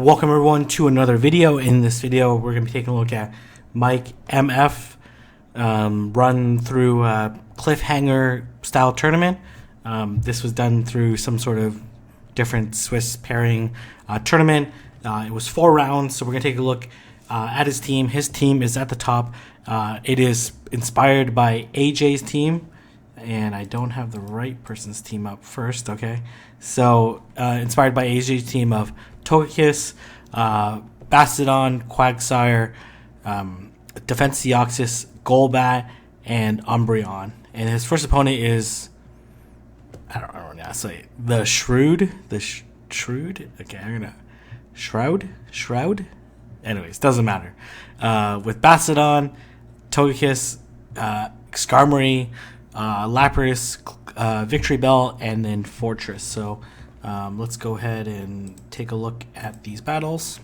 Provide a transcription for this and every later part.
Welcome everyone to another video. In this video, we're going to be taking a look at MikeMF run through Cliffhanger style tournament. This was done through some sort of different Swiss pairing tournament. It was 4 rounds, so we're going to take a look at his team. His team is at the top. It is inspired by AJ's team. And I don't have the right person's team up first, okay? So, inspired by AJ's team of Togekiss, Bastiodon, Quagsire, Deoxys, Golbat, and Umbreon. And his first opponent is, I don't know how to say it, the Shroud? Shroud? Okay, I'm gonna... Shroud? Anyways, doesn't matter. With Bastiodon, Togekiss, Skarmory, Lapras, Victory Bell, and then Fortress. So let's go ahead and take a look at these battles.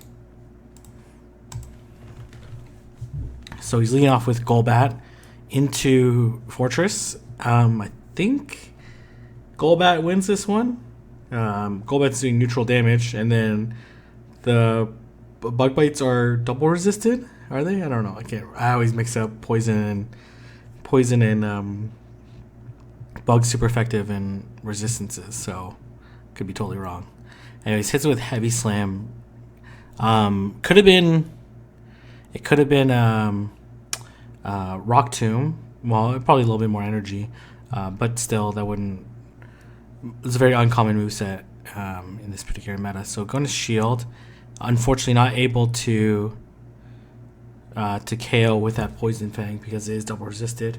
So he's leading off with Golbat into Fortress. I think Golbat wins this one. Golbat's doing neutral damage, and then the bug bites are double resisted. Are they? I don't know. I always mix up poison and bug super effective and resistances, so could be totally wrong. Anyways, hits it with Heavy Slam. Could have been Rock Tomb. Well, probably a little bit more energy, but still, that wouldn't. It's a very uncommon moveset in this particular meta. So going to Shield. Unfortunately, not able to KO with that Poison Fang because it is double resisted.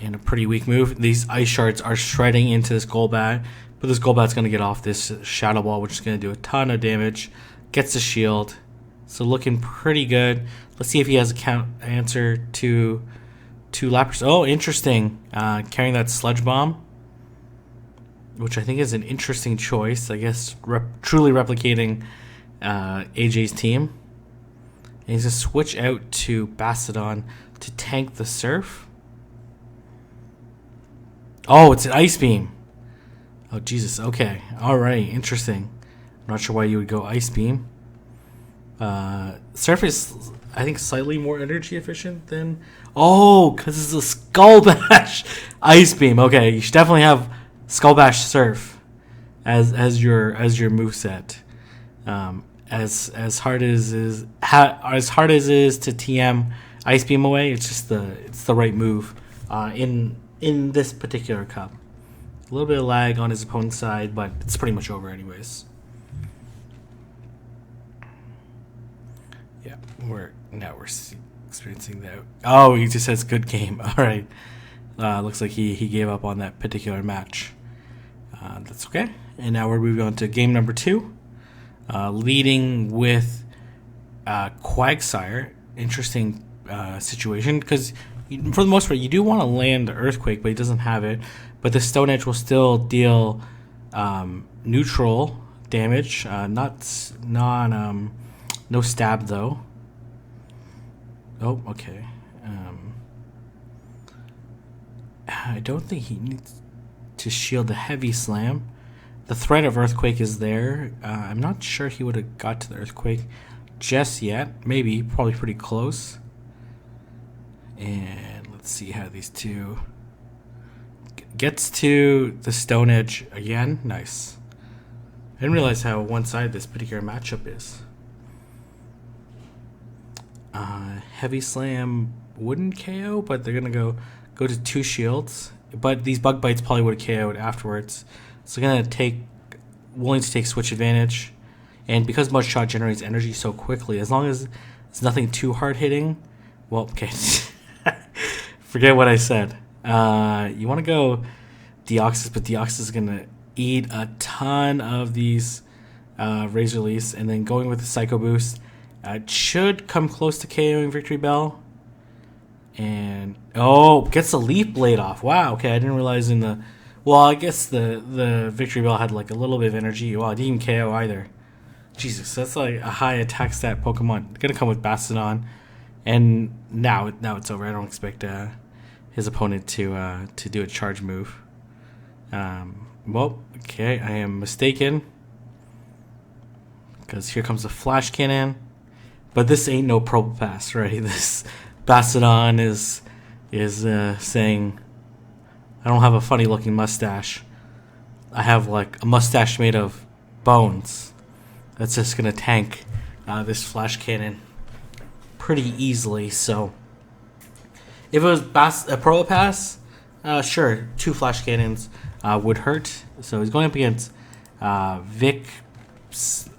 And a pretty weak move. These Ice Shards are shredding into this Golbat, but this Golbat's going to get off this Shadow Ball, which is going to do a ton of damage. Gets the shield. So looking pretty good. Let's see if he has a answer to Lapras. Oh, interesting. Carrying that Sludge Bomb, which I think is an interesting choice. I guess truly replicating AJ's team. And he's going to switch out to Bastiodon to tank the Surf. Oh, it's an Ice Beam. Oh, Jesus. Okay. All right. Interesting. I'm not sure why you would go Ice Beam. Surf is, I think, slightly more energy efficient than... Oh, because it's a Skull Bash Ice Beam. Okay, you should definitely have Skull Bash Surf as your moveset. As hard as it is to TM Ice Beam away, it's the right move in this particular cup. A little bit of lag on his opponent's side, but it's pretty much over anyways. Yeah, we're experiencing that. Oh, he just says good game. All right. Looks like he gave up on that particular match. That's okay. And now we're moving on to game number 2. Leading with Quagsire. Interesting situation because for the most part, you do want to land Earthquake, but he doesn't have it. But the Stone Edge will still deal neutral damage, no stab though. Oh, okay. I don't think he needs to shield the Heavy Slam. The threat of Earthquake is there. I'm not sure he would have got to the Earthquake just yet. Maybe, probably pretty close. And let's see how these two gets to the Stone Edge again. Nice. I didn't realize how one-sided this particular matchup is. Heavy Slam wouldn't KO, but they're gonna go to 2 shields. But these bug bites probably would have KO'd afterwards. So they're gonna willing to take switch advantage. And because Mud Shot generates energy so quickly, as long as it's nothing too hard hitting, well, okay. Forget what I said. You want to go Deoxys, but Deoxys is going to eat a ton of these Razor Leafs. And then going with the Psycho Boost, it should come close to KOing Victory Bell. And, gets the Leaf Blade off. Wow, okay, I didn't realize well, I guess the Victory Bell had like a little bit of energy. Well, it didn't even KO either. Jesus, that's like a high attack stat Pokemon. It's going to come with Bastiodon. And now it's over. I don't expect his opponent to do a charge move. Well, okay, I am mistaken. Because here comes the Flash Cannon. But this ain't no Probopass, right? This Bastiodon is saying, I don't have a funny looking mustache. I have like a mustache made of bones. That's just gonna tank this Flash Cannon pretty easily. So if it was a Probopass, sure, 2 Flash Cannons would hurt. So he's going up against Vic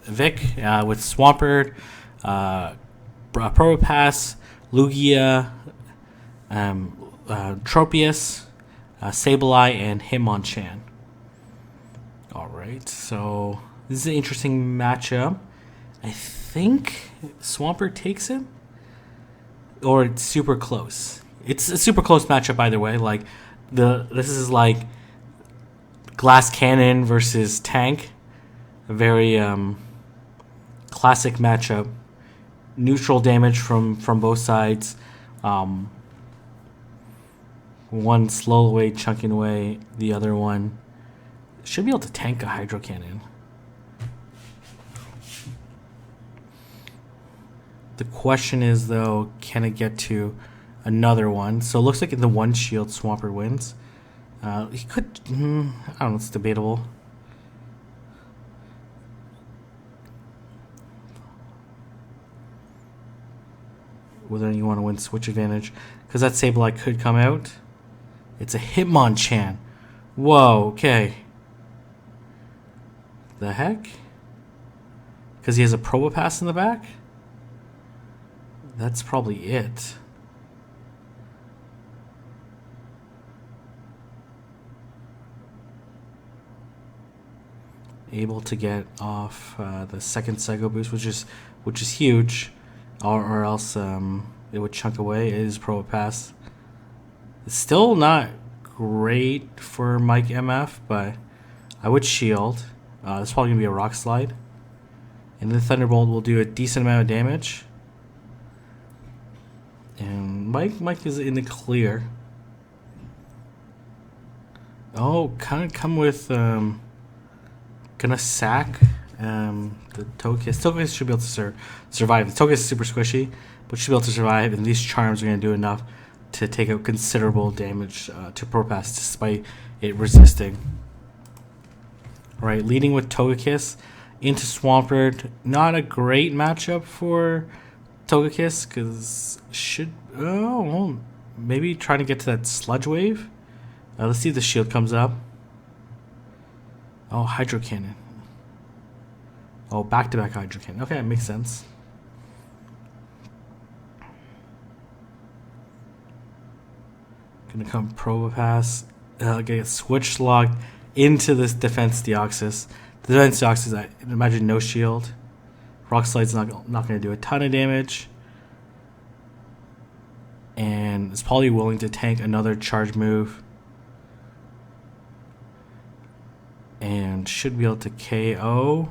with Swampert, Probopass, Lugia, Tropius, Sableye, and Hitmonchan. Alright, so this is an interesting matchup. I think Swampert takes him, or it's super close. It's a super close matchup either way. Like this is like Glass Cannon versus Tank, a very classic matchup. Neutral damage from both sides. One slow away, chunking away. The other one should be able to tank a Hydro Cannon. The question is, though, can it get to another one? So it looks like in the one shield, Swampert wins. He could... I don't know, it's debatable. Whether you want to win switch advantage. Because that Sableye could come out. It's a Hitmonchan. Whoa, okay. The heck? Because he has a Probopass in the back? That's probably it. Able to get off the second Psycho Boost, which is huge, or else it would chunk away. It is Probopass. It's still not great for MikeMF, but I would shield. This is probably gonna be a Rock Slide, and the Thunderbolt will do a decent amount of damage. And Mike is in the clear. Oh, kind of come with gonna sack the Togekiss. Togekiss should be able to survive. The Togekiss is super squishy, but should be able to survive, and these charms are gonna do enough to take out considerable damage to Probopass despite it resisting. Alright, leading with Togekiss into Swampert. Not a great matchup for Togekiss, because maybe trying to get to that Sludge Wave. Let's see if the shield comes up. Oh, Hydro Cannon. Oh, back-to-back Hydro Cannon. Okay, that makes sense. Gonna come Probopass. Get switch locked into this Defense Deoxys. The Defense Deoxys, I imagine no shield. Rock Slide's not going to do a ton of damage. And it's probably willing to tank another charge move. And should be able to KO.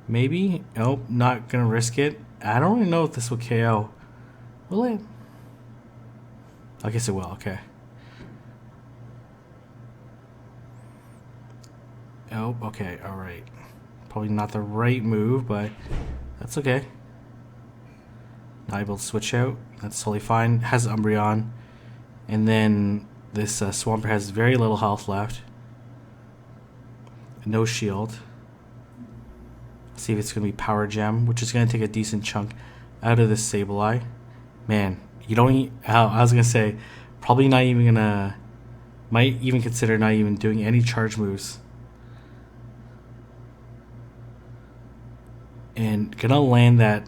Maybe? Nope, not going to risk it. I don't really know if this will KO. Will it? I guess it will, okay. Oh, okay, alright. Probably not the right move, but that's okay. Not able to switch out. That's totally fine. Has Umbreon. And then this Swampert has very little health left. No shield. See if it's going to be Power Gem, which is going to take a decent chunk out of this Sableye. Man, you don't... I was going to say, probably not even going to... Might even consider not even doing any charge moves. And gonna land that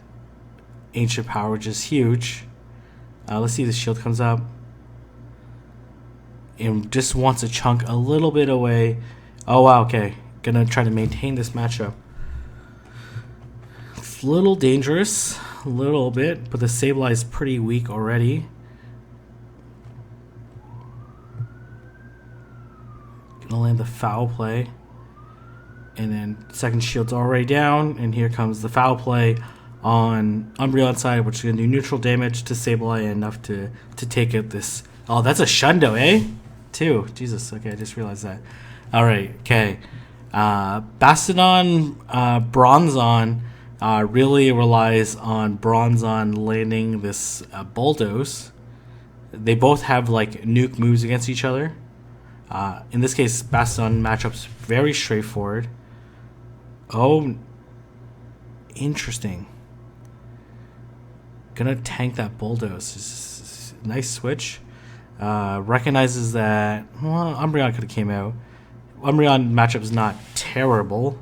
Ancient Power, which is huge. Let's see if the shield comes up. And just wants to chunk a little bit away. Oh wow, okay. Gonna try to maintain this matchup. It's a little dangerous, a little bit, but the Sableye is pretty weak already. Gonna land the Foul Play. And then second shield's already down, and here comes the Foul Play on Umbreon side, which is going to do neutral damage to Sableye enough to take out this. Oh, that's a Shundo, eh? 2. Jesus, okay, I just realized that. Alright, okay. Bastiodon, Bronzon really relies on Bronzong landing this Bulldoze. They both have like nuke moves against each other. In this case, Bastiodon matchup's very straightforward. Oh, interesting. Gonna tank that Bulldoze. Nice switch. Recognizes that Umbreon could have came out. Umbreon matchup is not terrible.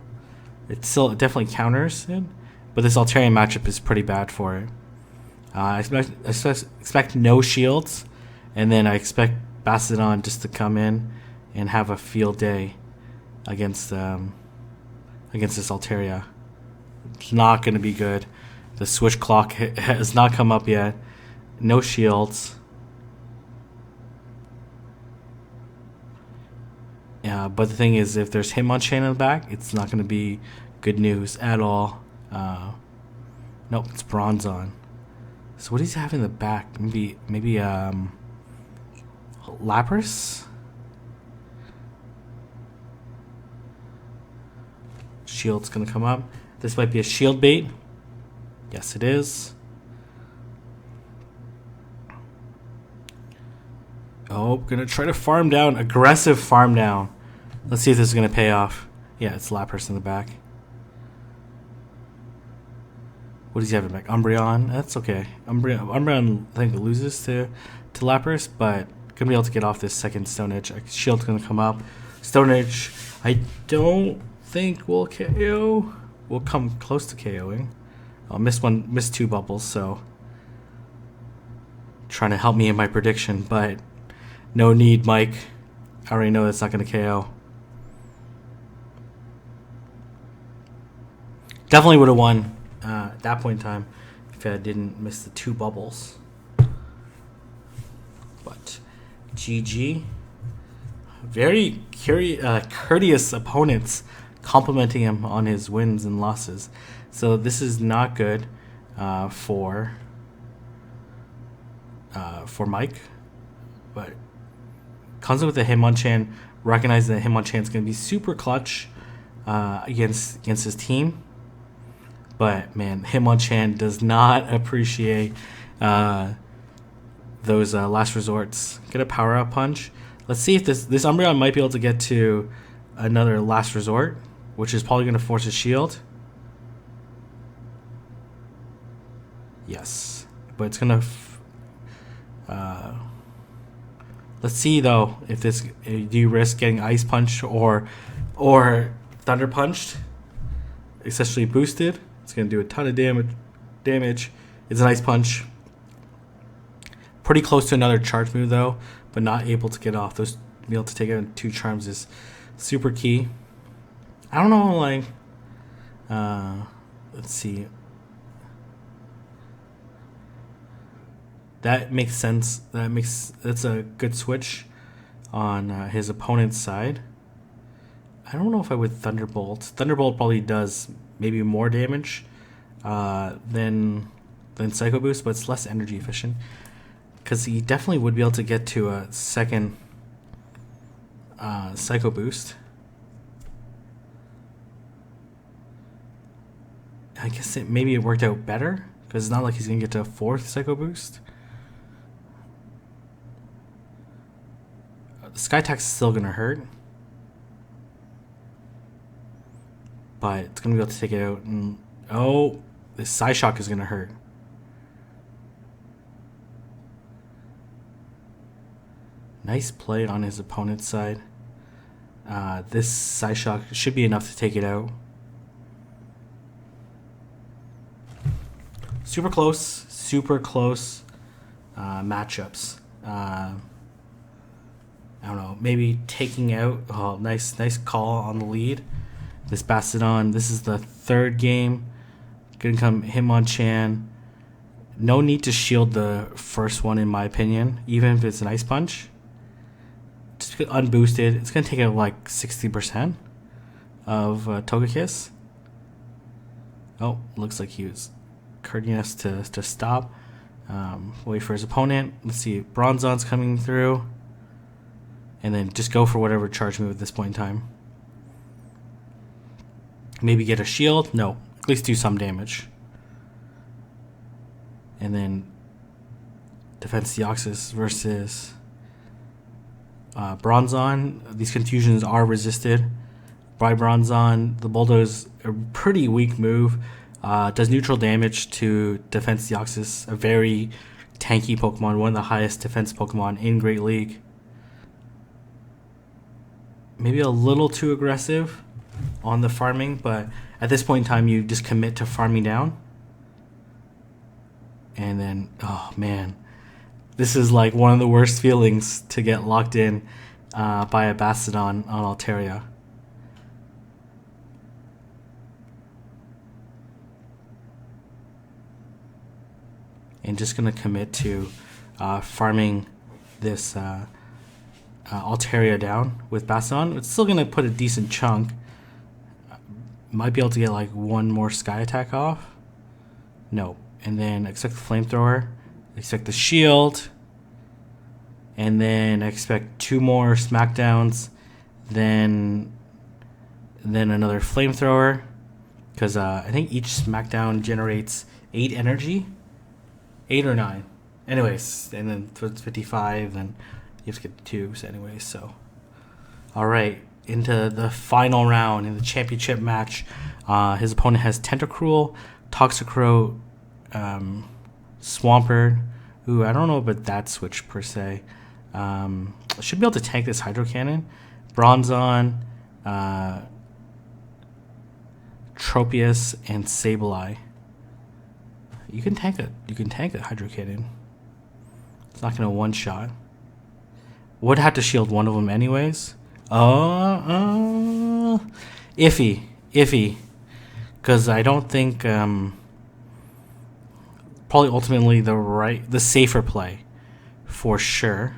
It still definitely counters it, but this Altarian matchup is pretty bad for it. I expect no shields, and then I expect Bastiodon just to come in and have a field day against this Altaria. It's not going to be good. The switch clock has not come up yet. No shields. Yeah, but the thing is, if there's Hitmonchan in the back, it's not going to be good news at all. Nope, it's Bronzong. So what does he have in the back? Maybe Lapras? Shield's going to come up. This might be a shield bait. Yes, it is. Oh, gonna try to farm down. Aggressive farm down. Let's see if this is gonna pay off. Yeah, it's Lapras in the back. What does he have in the back? Umbreon. That's okay. Umbreon I think loses to Lapras, but gonna be able to get off this second Stone Edge. Shield's gonna come up. Stone Edge, I don't think will KO. We'll come close to KOing. I'll miss two bubbles, so trying to help me in my prediction, but no need, Mike. I already know that's not going to KO. Definitely would have won at that point in time if I didn't miss the two bubbles. But GG. Very courteous opponents complimenting him on his wins and losses. So this is not good for Mike. But comes up with a Hitmonchan, recognizing that Hitmonchan is going to be super clutch against his team. But man, Hitmonchan does not appreciate those last resorts. Get a power up punch. Let's see if this Umbreon might be able to get to another last resort, which is probably going to force a shield. Yes, but it's going to. Let's see though if do you risk getting Ice Punch or Thunder Punched, especially boosted. It's going to do a ton of damage. It's an Ice Punch. Pretty close to another charge move though, but not able to get off. Those being able to take out 2 charms is super key. I don't know, like, let's see. That makes sense. That's a good switch on his opponent's side. I don't know if I would Thunderbolt. Thunderbolt probably does maybe more damage than Psycho Boost, but it's less energy efficient. Because he definitely would be able to get to a second Psycho Boost. I guess maybe it worked out better because it's not like he's gonna get to a 4th Psycho Boost. The Sky Attack's still gonna hurt, but it's gonna be able to take it out. And oh, this Psyshock is gonna hurt. Nice play on his opponent's side. This Psyshock should be enough to take it out. Super close matchups. I don't know, maybe taking out. Oh, nice call on the lead. This Bastiodon. This is the 3rd game. Gonna come Hitmonchan. No need to shield the first one, in my opinion, even if it's an Ice Punch. Just unboosted. It's gonna take out like 60% of Togekiss. Oh, looks like he was courteous to stop. Wait for his opponent. Let's see. Bronzong's coming through. And then just go for whatever charge move at this point in time. Maybe get a shield. No. at least do some damage. And then Defense Deoxys versus Bronzong. These confusions are resisted by Bronzong. The Bulldoze, a pretty weak move. Does neutral damage to Defense Deoxys, a very tanky Pokemon, one of the highest defense Pokemon in Great League. Maybe a little too aggressive on the farming, but at this point in time, you just commit to farming down. And then, oh man, this is like one of the worst feelings to get locked in by a Bastiodon on Altaria. And just going to commit to farming this Altaria down with Bastiodon. It's still going to put a decent chunk. Might be able to get like one more Sky Attack off. No. And then expect the Flamethrower. Expect the Shield. And then expect 2 more Smackdowns. Then another Flamethrower. Because I think each Smackdown generates 8 energy. 8 or 9. Anyways, and then it's 55, then you have to get the tubes anyways, so. Alright, into the final round in the championship match. His opponent has Tentacruel, Toxicroak, Swampert. Ooh, I don't know about that switch per se. I should be able to tank this Hydro Cannon. Bronzong, Tropius, and Sableye. You can tank it. You can tank a Hydro Cannon. It's not gonna one shot. Would have to shield one of them anyways. Iffy. Because I don't think probably ultimately the safer play for sure.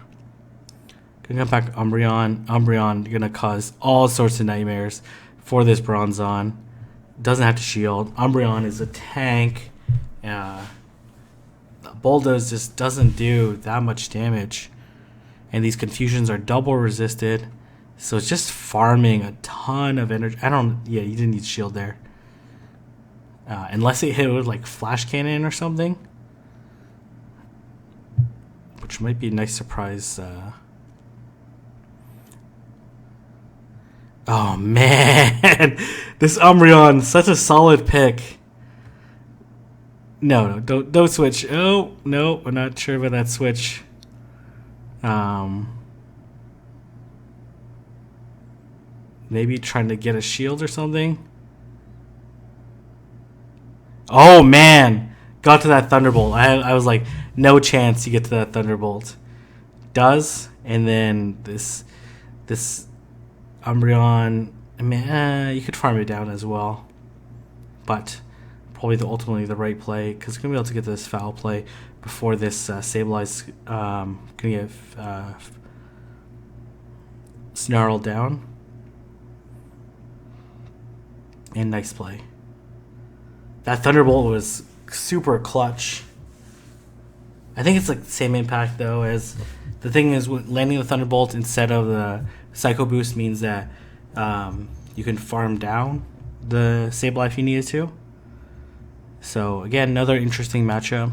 Gonna come back Umbreon. Umbreon gonna cause all sorts of nightmares for this Bronzong. Doesn't have to shield. Umbreon is a tank. Bulldoze just doesn't do that much damage, and these confusions are double resisted, so it's just farming a ton of energy. You didn't need shield there, unless it hit with like Flash Cannon or something, which might be a nice surprise. Oh man, this Umbreon, such a solid pick. No, don't switch. Oh, no, I'm not sure about that switch. Maybe trying to get a shield or something. Oh, man. Got to that Thunderbolt. I was like, no chance you get to that Thunderbolt. Does. And then this Umbreon, you could farm it down as well. But probably ultimately the right play, because we're going to be able to get this foul play before this Sableye's going to get snarled down. And nice play. That Thunderbolt was super clutch. I think it's like the same impact though, as the thing is landing the Thunderbolt instead of the Psycho Boost means that you can farm down the Sableye if you needed to. So again, another interesting matchup.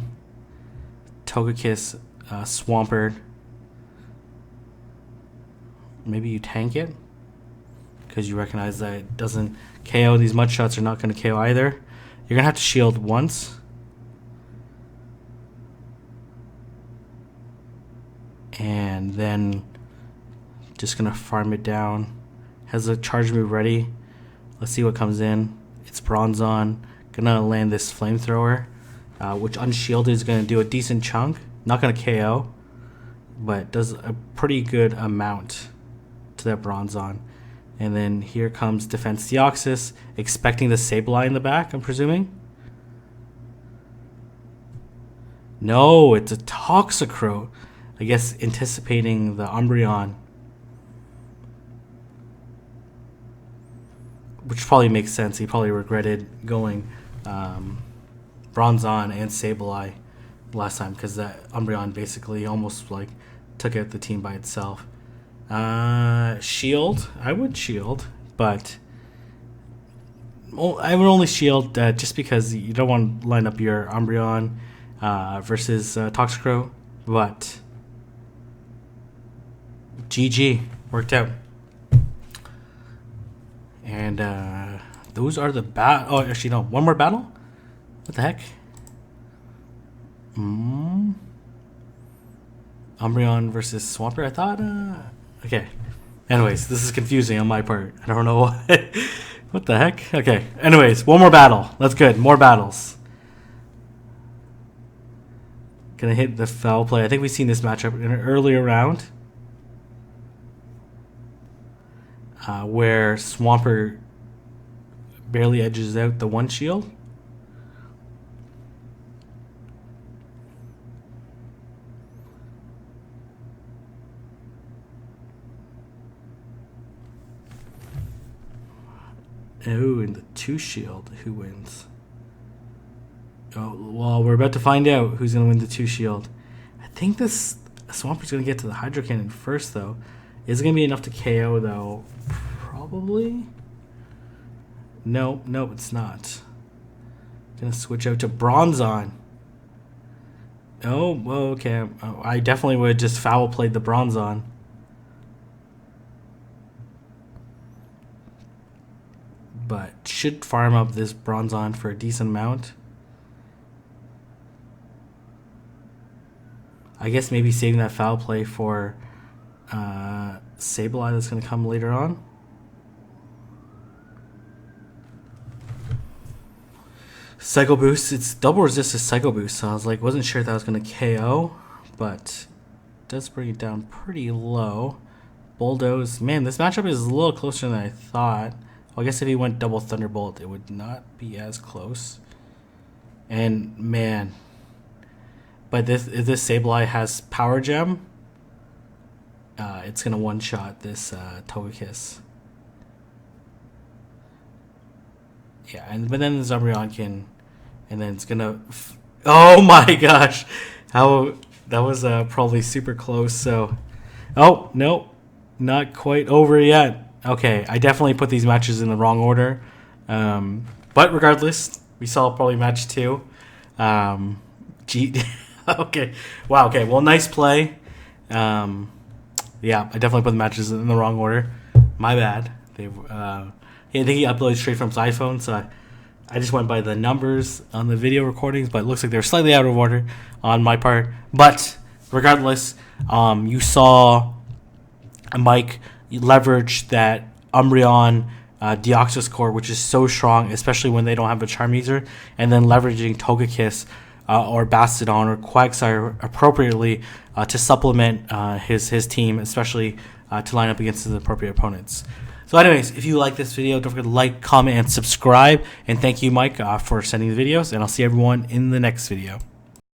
Togekiss, Swampert. Maybe you tank it because you recognize that it doesn't KO. These mud shots are not going to KO either. You're going to have to shield once. And then just going to farm it down. Has a charge move ready. Let's see what comes in. It's Bronzong. Gonna land this Flamethrower, which unshielded is gonna do a decent chunk. Not gonna KO, but does a pretty good amount to that Bronzong. And then here comes Defense Deoxys, expecting the Sableye in the back, I'm presuming. No, it's a Toxicroak. I guess anticipating the Umbreon. Which probably makes sense. He probably regretted going Bronzong and Sableye last time, because that Umbreon basically almost like took out the team by itself. Shield. I would shield, but I would only shield just because you don't want to line up your Umbreon versus Toxicrow, but GG, worked out. And those are the oh, actually no, one more battle. What the heck? Umbreon versus Swampert. I thought. Okay. Anyways, this is confusing on my part. I don't know why. What the heck? Okay. Anyways, one more battle. That's good. More battles. Gonna hit the foul play. I think we've seen this matchup in an earlier round. Where Swampert barely edges out the one shield. Oh, and the two shield. Who wins? Oh, well, we're about to find out who's going to win the two shield. I think this Swampert's going to get to the Hydro Cannon first, though. Is it going to be enough to KO, though? Probably. Nope, it's not. Going to switch out to Bronzong. Oh, well, okay. I definitely would just foul played the Bronzong. But should farm up this Bronzong for a decent amount. I guess maybe saving that foul play for Sableye that's going to come later on. Psycho Boost. It's double resist to Psycho Boost. So I was like, wasn't sure if that was going to KO. But it does bring it down pretty low. Bulldoze. Man, this matchup is a little closer than I thought. Well, I guess if he went double Thunderbolt, it would not be as close. And, man. But if this Sableye has Power Gem, it's going to one-shot this Togekiss. Yeah, but then the Umbreon can... And then it's going to... Oh my gosh! That was probably super close, so... Oh, no. Not quite over yet. Okay, I definitely put these matches in the wrong order. But regardless, we saw probably match 2. Okay. Wow, okay. Well, nice play. Yeah, I definitely put the matches in the wrong order. My bad. I think he uploaded straight from his iPhone, so I just went by the numbers on the video recordings, but it looks like they're slightly out of order on my part. But regardless, you saw Mike leverage that Umbreon Deoxys core, which is so strong, especially when they don't have a Charm user, and then leveraging Togekiss or Bastiodon or Quagsire appropriately to supplement his team, especially to line up against his appropriate opponents. So anyways, if you like this video, don't forget to like, comment, and subscribe. And thank you, Mike, for sending the videos. And I'll see everyone in the next video.